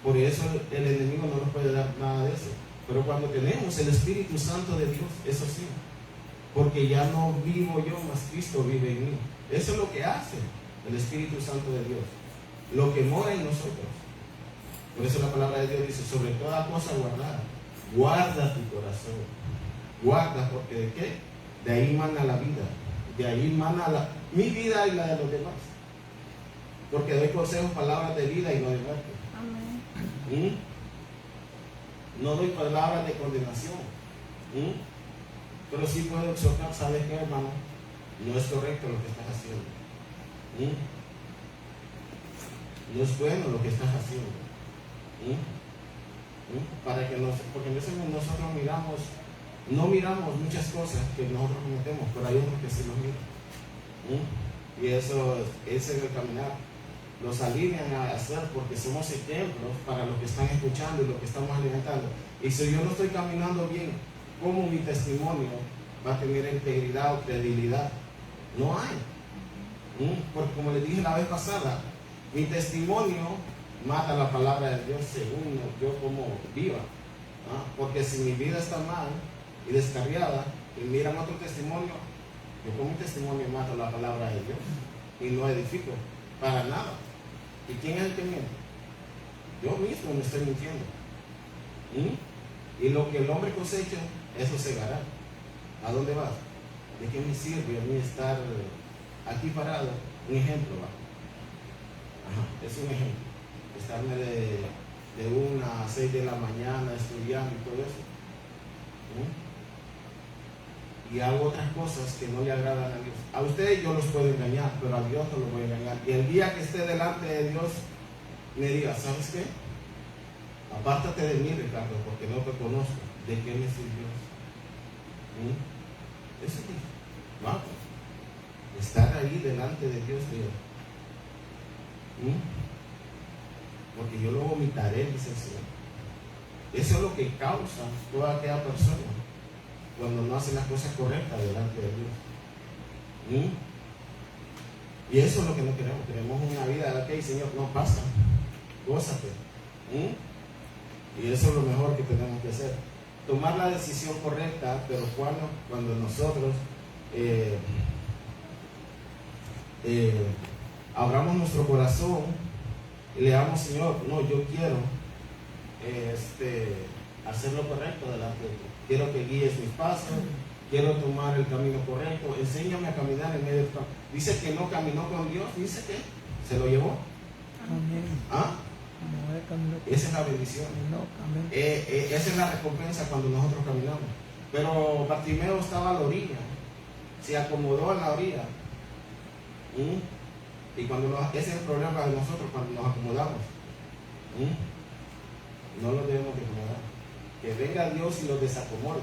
Por eso el enemigo no nos puede dar nada de eso. Pero cuando tenemos el Espíritu Santo de Dios, eso sí, porque ya no vivo yo, mas Cristo vive en mí. Eso es lo que hace el Espíritu Santo de Dios, lo que mora en nosotros. Por eso la palabra de Dios dice: sobre toda cosa guarda tu corazón. Guarda, porque ¿de qué? De ahí mana la vida, de ahí mana mi vida y la de los demás. Porque doy consejos, palabras de vida y no de muerte. Amén. No doy palabras de condenación. Pero sí puedo exhortar. ¿Sabes qué, hermano? No es correcto lo que estás haciendo. No es bueno lo que estás haciendo. Para que porque a veces nosotros no miramos muchas cosas que nosotros cometemos, pero hay otros que sí los miran. Y eso es el caminar. Los alinean a hacer, porque somos ejemplos para los que están escuchando y los que estamos alimentando. Y si yo no estoy caminando bien, ¿cómo mi testimonio va a tener integridad o credibilidad? No hay. Porque como les dije la vez pasada, mi testimonio mata la palabra de Dios según yo como viva. Porque si mi vida está mal y descarriada y miran otro testimonio, yo con mi testimonio mato la palabra de Dios y no edifico para nada. ¿Y quién es el que miente? Yo mismo me estoy mintiendo. Y lo que el hombre cosecha, eso segará. ¿A dónde vas? ¿De qué me sirve a mí estar aquí parado? Un ejemplo, es un ejemplo. Estarme de 1 a 6 de la mañana estudiando y todo eso. y hago otras cosas que no le agradan a Dios. A ustedes yo los puedo engañar, pero a Dios no los voy a engañar. Y el día que esté delante de Dios, me diga, ¿sabes qué? Apártate de mí, Ricardo, porque no te conozco. ¿De qué me sirvió? Eso es, vamos, estar ahí delante de Dios, Dios. Porque yo lo vomitaré, dice el Señor. Eso es lo que causa toda aquella persona cuando no hace las cosas correctas delante de Dios. Y eso es lo que no queremos. Queremos una vida, ok, Señor, no pasa, gózate. Y eso es lo mejor que tenemos que hacer. Tomar la decisión correcta, pero cuando nosotros abramos nuestro corazón y le damos, Señor, no, yo quiero hacer lo correcto delante de ti. Quiero que guíes mis pasos, quiero tomar el camino correcto, enséñame a caminar en medio del camino. Dice que no caminó con Dios, dice que se lo llevó. Amén. ¿Ah? No he caminado. Esa es la bendición. No, amén. Esa es la recompensa cuando nosotros caminamos. Pero Bartimeo estaba a la orilla, se acomodó en la orilla. Y ese es el problema de nosotros cuando nos acomodamos. No lo debemos de acomodar. Que venga Dios y los desacomode.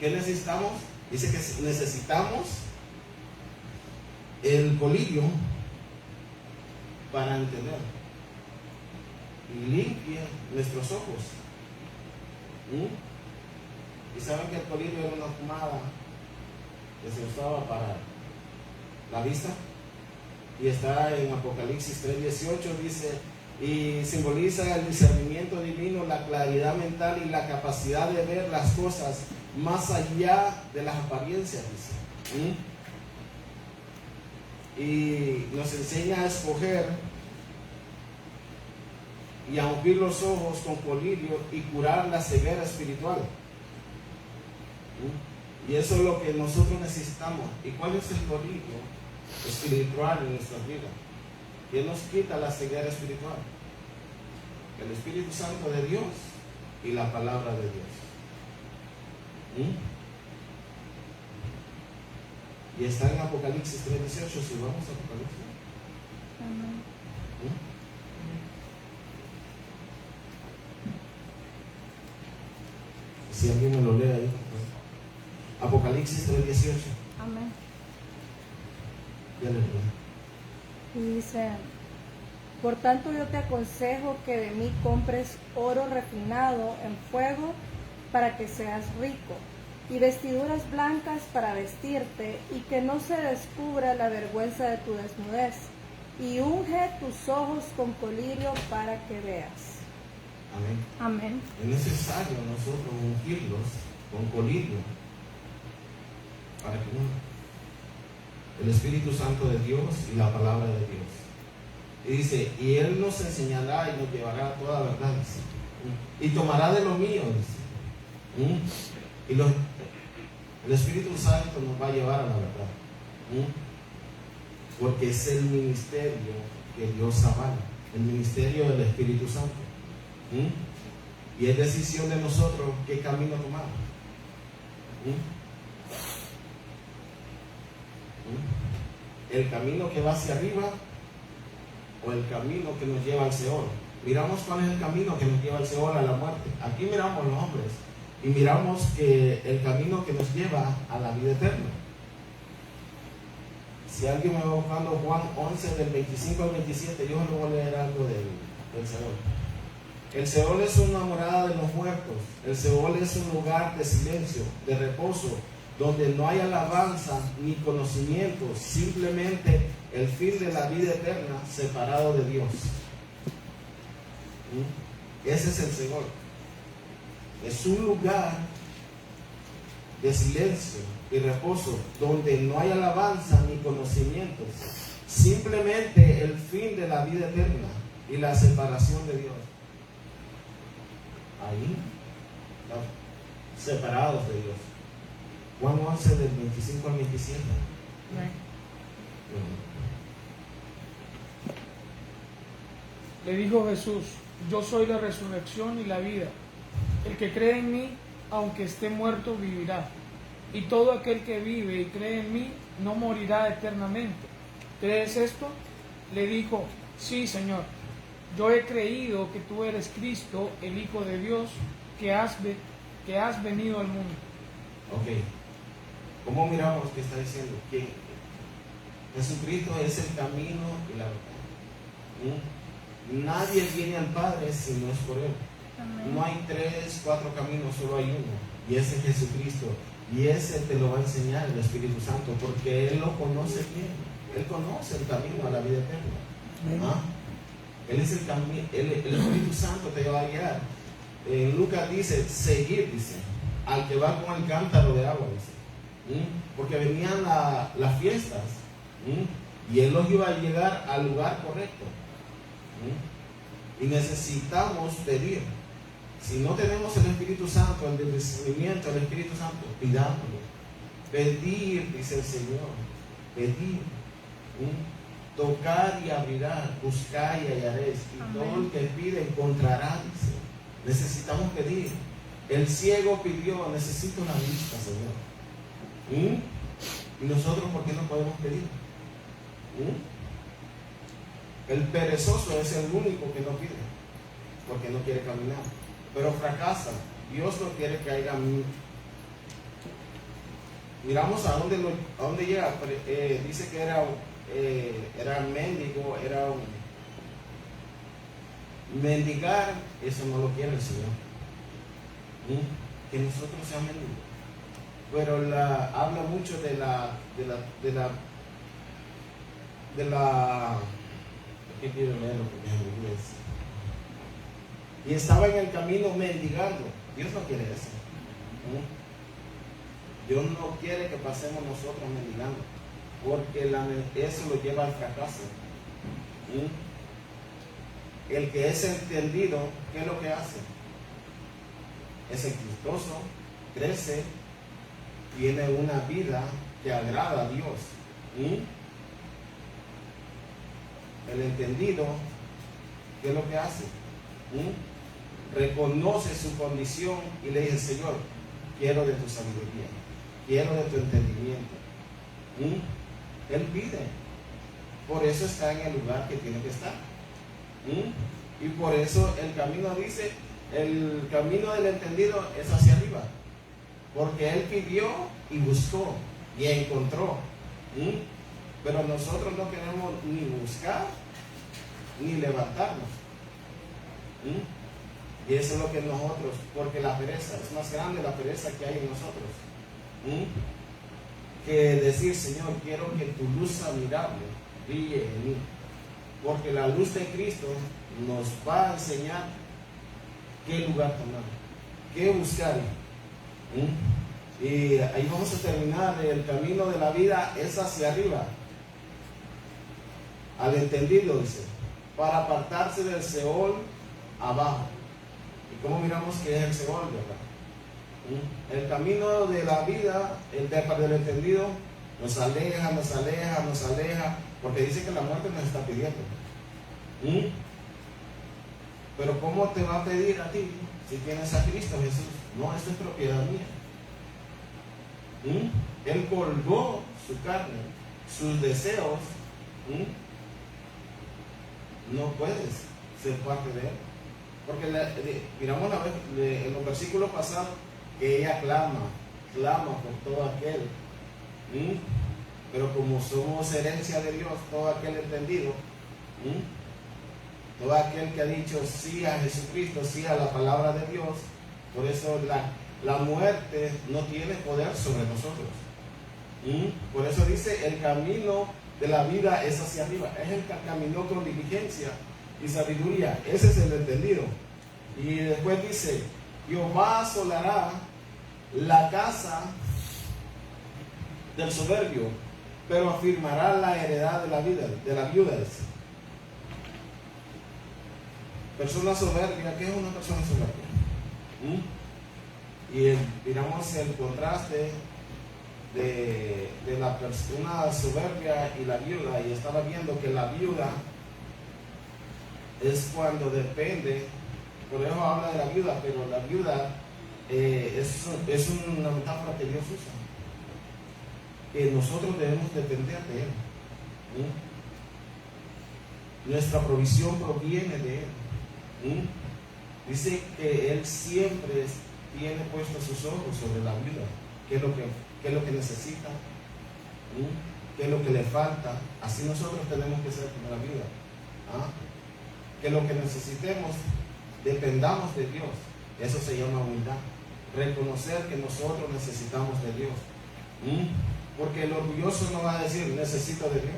¿Qué necesitamos? Dice que necesitamos el colirio para entender. Y limpie nuestros ojos. Y saben que el colirio era una pomada que se usaba para la vista. Y está en Apocalipsis 3:18, dice, y simboliza el discernimiento divino, la claridad mental y la capacidad de ver las cosas más allá de las apariencias, dice. Y nos enseña a escoger y a ungir los ojos con colirio y curar la ceguera espiritual. Y eso es lo que nosotros necesitamos. ¿Y cuál es el colirio espiritual en nuestras vidas? ¿Qué nos quita la ceguera espiritual? El Espíritu Santo de Dios y la palabra de Dios. Y está en Apocalipsis 3:18. Si vamos a Apocalipsis. Si alguien me lo lee ahí. Apocalipsis 3:18. Amén. Ya le leo. Y dice, por tanto yo te aconsejo que de mí compres oro refinado en fuego para que seas rico, y vestiduras blancas para vestirte, y que no se descubra la vergüenza de tu desnudez, y unge tus ojos con colirio para que veas. Amén. Amén. Es necesario nosotros ungirlos con colirio para que el Espíritu Santo de Dios y la palabra de Dios. Y dice, y Él nos enseñará y nos llevará a toda verdad, dice. Y tomará de lo mío, dice. Y el Espíritu Santo nos va a llevar a la verdad. Porque es el ministerio que Dios avala, el ministerio del Espíritu Santo. Y es decisión de nosotros qué camino tomar. El camino que va hacia arriba o el camino que nos lleva al Seol. Miramos cuál es el camino que nos lleva al Seol, a la muerte. Aquí miramos los hombres y miramos que el camino que nos lleva a la vida eterna. Si alguien me va buscando Juan 11 del 25 al 27, yo no voy a leer algo del Seol. El Seol es una morada de los muertos. El Seol es un lugar de silencio, de reposo, donde no hay alabanza ni conocimiento, simplemente el fin de la vida eterna separado de Dios. Ese es el Seol. Es un lugar de silencio y reposo, donde no hay alabanza ni conocimiento, simplemente el fin de la vida eterna y la separación de Dios. Ahí, separados de Dios. Juan 11 del 25 al 27. Le dijo Jesús, yo soy la resurrección y la vida. El que cree en mí, aunque esté muerto, vivirá. Y todo aquel que vive y cree en mí, no morirá eternamente. ¿Crees esto? Le dijo, sí, Señor. Yo he creído que tú eres Cristo, el Hijo de Dios, que has venido al mundo. Ok. ¿Cómo miramos que está diciendo? Que Jesucristo es el camino y la verdad. Nadie viene al Padre si no es por Él. Amén. No hay 3, 4 caminos, solo hay uno. Y ese es Jesucristo. Y ese te lo va a enseñar el Espíritu Santo, porque Él lo conoce bien. Él conoce el camino a la vida eterna. Amén. ¿Ah? Él es el camino, el Espíritu Santo te va a guiar. Lucas dice, seguir, dice, al que va con el cántaro de agua, dice. Porque venían las fiestas. Y Él los iba a llegar al lugar correcto. Y necesitamos pedir. Si no tenemos el Espíritu Santo, el discernimiento del Espíritu Santo, pidámoslo. Pedir, dice el Señor. Pedir. Tocar y abrirá, buscar y hallaréis. Y Amén. todo el que pide encontrará, dice. Necesitamos pedir. El ciego pidió, necesito una vista, Señor. Y nosotros, ¿por qué no podemos pedir? El perezoso es el único que no pide, porque no quiere caminar, pero fracasa. Dios no quiere que haya. Miramos a dónde llega. Dice que era mendigo, era un mendigar. Eso no lo quiere el Señor. Que nosotros seamos mendigos. Pero habla mucho de la ¿qué quiero leerlo? Porque es en inglés. Y estaba en el camino mendigando. Dios no quiere eso. Dios no quiere que pasemos nosotros mendigando, porque eso lo lleva al fracaso. El que es entendido, ¿qué es lo que hace? Es exitoso, crece, tiene una vida que agrada a Dios. El entendido, ¿qué es lo que hace? Reconoce su condición y le dice, Señor, quiero de tu sabiduría, quiero de tu entendimiento. Él pide. Por eso está en el lugar que tiene que estar. Y por eso el camino dice, el camino del entendido es hacia arriba. Porque él pidió y buscó y encontró. Pero nosotros no queremos ni buscar ni levantarnos. Y eso es lo que nosotros, porque la pereza, es más grande la pereza que hay en nosotros. Que decir, Señor, quiero que tu luz admirable brille en mí. Porque la luz de Cristo nos va a enseñar qué lugar tomar, qué buscar. Y ahí vamos a terminar. El camino de la vida es hacia arriba. Al entendido, dice, para apartarse del Seol abajo. ¿Y cómo miramos que es el Seol, verdad? El camino de la vida, del entendido, nos aleja, porque dice que la muerte nos está pidiendo. Pero ¿cómo te va a pedir a ti si tienes a Cristo Jesús? No, esto es propiedad mía. Él colgó su carne, sus deseos. No puedes ser parte de él. Porque miramos en los versículos pasados que ella clama por todo aquel. Pero como somos herencia de Dios, todo aquel entendido, todo aquel que ha dicho sí a Jesucristo, sí a la palabra de Dios, por eso la muerte no tiene poder sobre nosotros. Por eso dice, el camino de la vida es hacia arriba. Es el que caminó con diligencia y sabiduría. Ese es el entendido. Y después dice, Jehová asolará la casa del soberbio, pero afirmará la heredad de la viuda. Persona soberbia, ¿qué es una persona soberbia? Y miramos el contraste de la persona soberbia y la viuda, y estaba viendo que la viuda es cuando depende Por eso habla de la viuda, pero la viuda es una metáfora que Dios usa. Que nosotros debemos depender de Él. Nuestra provisión proviene de Él. Dice que Él siempre tiene puestos sus ojos sobre la viuda. ¿Qué es lo que necesita? ¿Qué es lo que le falta? Así nosotros tenemos que ser como la viuda. Que lo que necesitemos, dependamos de Dios. Eso se llama humildad. Reconocer que nosotros necesitamos de Dios. Porque el orgulloso no va a decir necesito de Dios.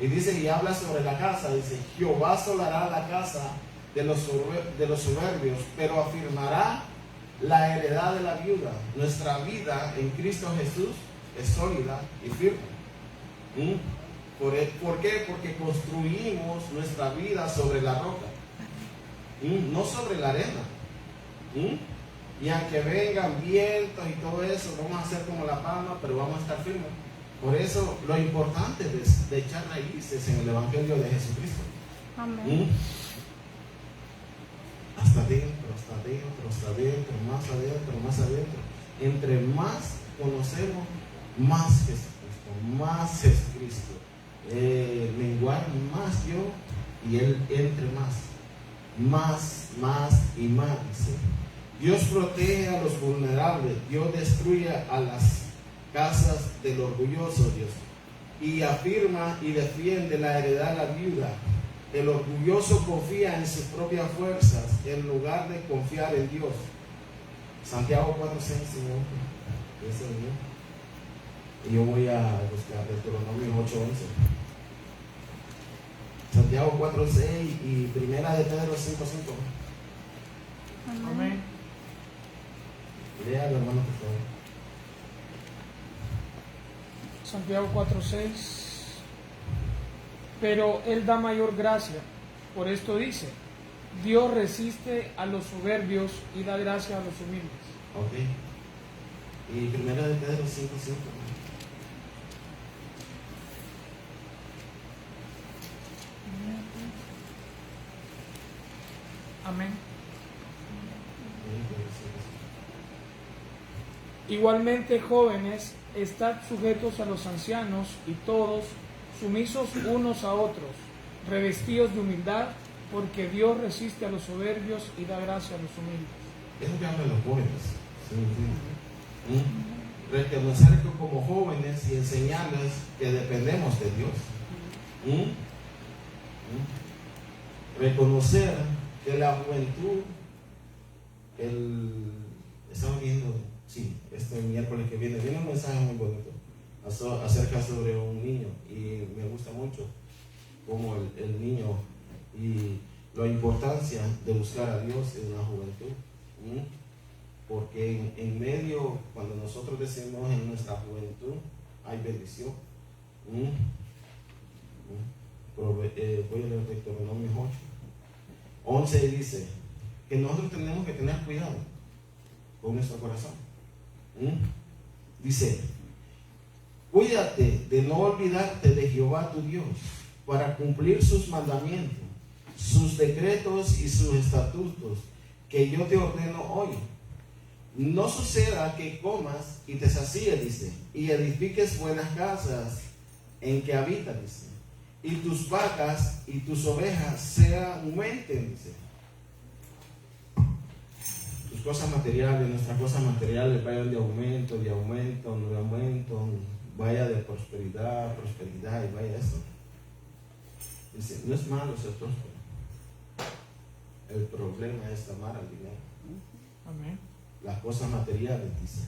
Y dice, y habla sobre la casa, dice, Jehová asolará la casa de los soberbios, pero afirmará la heredad de la viuda. Nuestra vida en Cristo Jesús es sólida y firme. ¿Por qué? Porque construimos nuestra vida sobre la roca, no sobre la arena. Y aunque vengan vientos y todo eso, vamos a ser como la palma, pero vamos a estar firmes. Por eso lo importante de echar raíces en el Evangelio de Jesucristo. Amén. Hasta adentro, más adentro, más adentro. Entre más conocemos, más Jesucristo, más Jesucristo. Menguar más yo y Él entre más y más. Dice. Dios protege a los vulnerables, Dios destruye a las casas del orgulloso, Dios, y afirma y defiende la heredad de la viuda. El orgulloso confía en sus propias fuerzas en lugar de confiar en Dios. Santiago 4:6, Señor. Y yo voy a buscar Deuteronomio 8:11. Santiago 4:6 y Primera de Pedro 5:5. Amén. Léalo, hermano, por favor. Santiago 4:6. Pero Él da mayor gracia. Por esto dice, Dios resiste a los soberbios y da gracia a los humildes. Ok. Y Primera de Pedro 5:5. Amén. Igualmente, jóvenes, estad sujetos a los ancianos y todos sumisos unos a otros, revestidos de humildad, porque Dios resiste a los soberbios y da gracia a los humildes. Eso que habla de los jóvenes. Reconocer que como jóvenes y enseñarles que dependemos de Dios. Reconocer que la juventud, estamos viendo, este miércoles que viene un mensaje muy bonito acerca sobre un niño, y me gusta mucho como el niño y la importancia de buscar a Dios en la juventud. Porque en medio, cuando nosotros decimos en nuestra juventud, hay bendición. Voy a leer Deuteronomio 8:11 dice que nosotros tenemos que tener cuidado con nuestro corazón. Dice, cuídate de no olvidarte de Jehová tu Dios para cumplir sus mandamientos, sus decretos y sus estatutos que yo te ordeno hoy. No suceda que comas y te sacíes, dice, y edifiques buenas casas en que habitas, dice, y tus vacas y tus ovejas se aumenten, dice. Tus cosas materiales, nuestras cosas materiales vayan de aumento, vaya de prosperidad, y vaya eso. Dice, no es malo ser próspero. El problema es amar al dinero. Amén. Las cosas materiales, dice.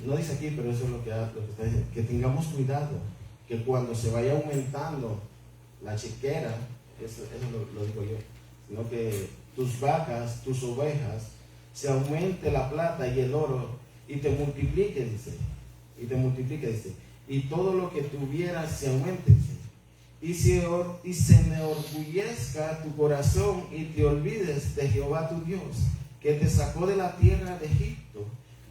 No dice aquí, pero eso es lo que está diciendo. Que tengamos cuidado, que cuando se vaya aumentando la chequera, eso lo digo yo, sino que tus vacas, tus ovejas, se aumente la plata y el oro y te multiplique, dice. Y todo lo que tuvieras se aumente, dice. Y se enorgullezca tu corazón y te olvides de Jehová tu Dios, que te sacó de la tierra de Egipto,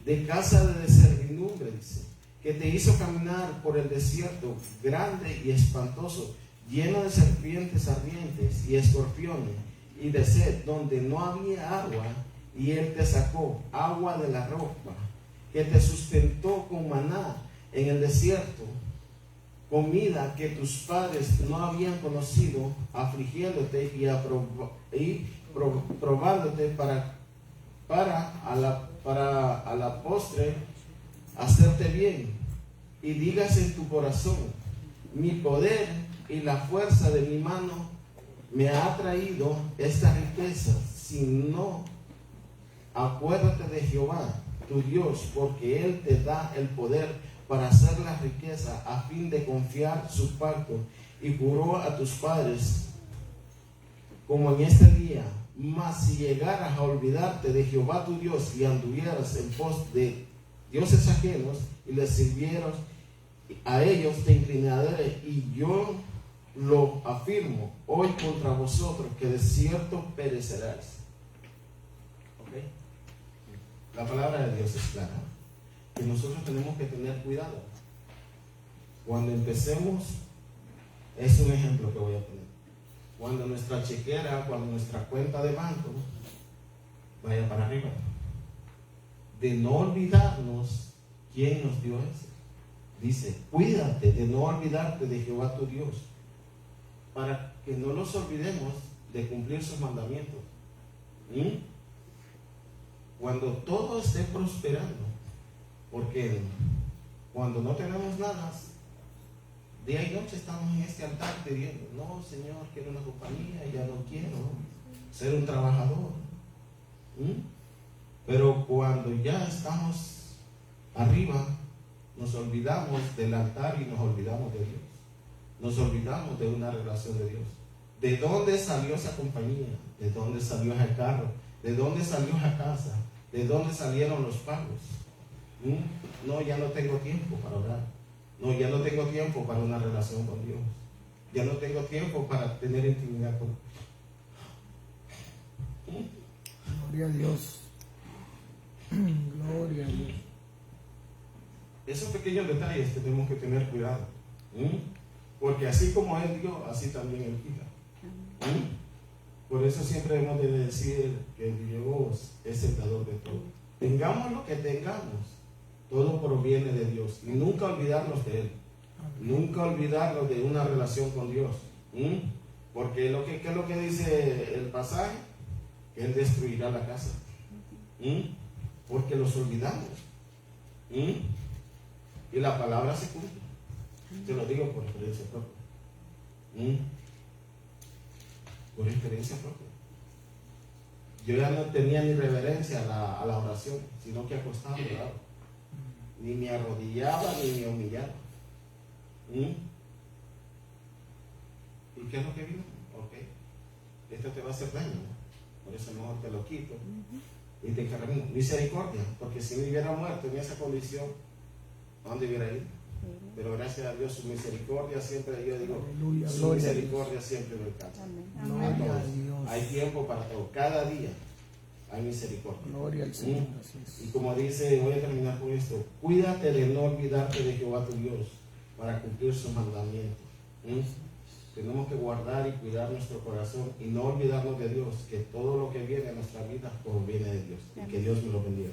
de casa de servidumbre, dice, que te hizo caminar por el desierto grande y espantoso, lleno de serpientes ardientes y escorpiones, y de sed, donde no había agua, y Él te sacó agua de la roca, que te sustentó con maná en el desierto, comida que tus padres no habían conocido, afligiéndote y probándote para a la postre hacerte bien. Y digas en tu corazón: mi poder y la fuerza de mi mano me ha traído esta riqueza. Si no, acuérdate de Jehová tu Dios, porque Él te da el poder para hacer la riqueza, a fin de confiar su pacto, y juró a tus padres como en este día. Mas si llegaras a olvidarte de Jehová tu Dios y anduvieras en pos de dioses ajenos y les sirvieras, a ellos te inclinaré, y yo lo afirmo hoy contra vosotros, que de cierto pereceráis. ¿Okay? La palabra de Dios es clara, que nosotros tenemos que tener cuidado. Cuando empecemos, es un ejemplo que voy a poner. Cuando nuestra chequera, cuando nuestra cuenta de banco vaya para arriba, de no olvidarnos quién nos dio eso. Dice: cuídate de no olvidarte de Jehová tu Dios, para que no nos olvidemos de cumplir sus mandamientos. Cuando todo esté prosperando, porque cuando no tenemos nada, día y noche estamos en este altar pidiendo: no, Señor, quiero una compañía, ya no quiero ser un trabajador. Pero cuando ya estamos arriba, nos olvidamos del altar y nos olvidamos de Dios. Nos olvidamos de una relación de Dios. ¿De dónde salió esa compañía? ¿De dónde salió ese carro? ¿De dónde salió esa casa? ¿De dónde salieron los pagos? No, ya no tengo tiempo para orar. No, ya no tengo tiempo para una relación con Dios. Ya no tengo tiempo para tener intimidad con Dios. Gloria a Dios. Gloria a Dios. Esos pequeños detalles tenemos que tener cuidado. Porque así como Él dio, así también Él quita. Por eso siempre debemos de decir que Dios es el dador de todo. Tengamos lo que tengamos, todo proviene de Dios. Y nunca olvidarnos de Él. Nunca olvidarnos de una relación con Dios. Porque ¿qué es lo que dice el pasaje? Que Él destruirá la casa. Porque los olvidamos. Y la palabra se cumple. Te lo digo por experiencia propia. Por experiencia propia. Yo ya no tenía ni reverencia a la oración, sino que acostaba y oraba. Ni me arrodillaba ni me humillaba. ¿Y qué es lo que vino? Ok, esto te va a hacer daño, ¿no? Por eso mejor te lo quito y te encargo misericordia, porque si me hubiera muerto en esa condición, ¿a dónde hubiera ido? Pero gracias a Dios, su misericordia siempre, yo digo, Aleluya, su gloria a misericordia siempre me alcanza. Gloria a Dios. Hay tiempo para todo, cada día hay misericordia. Gloria al Señor. Así es. Y como dice, voy a terminar con esto: cuídate de no olvidarte de Jehová tu Dios para cumplir sus mandamientos. Tenemos que guardar y cuidar nuestro corazón y no olvidarnos de Dios, que todo lo que viene a nuestra vida proviene de Dios. Y que Dios me lo bendiga.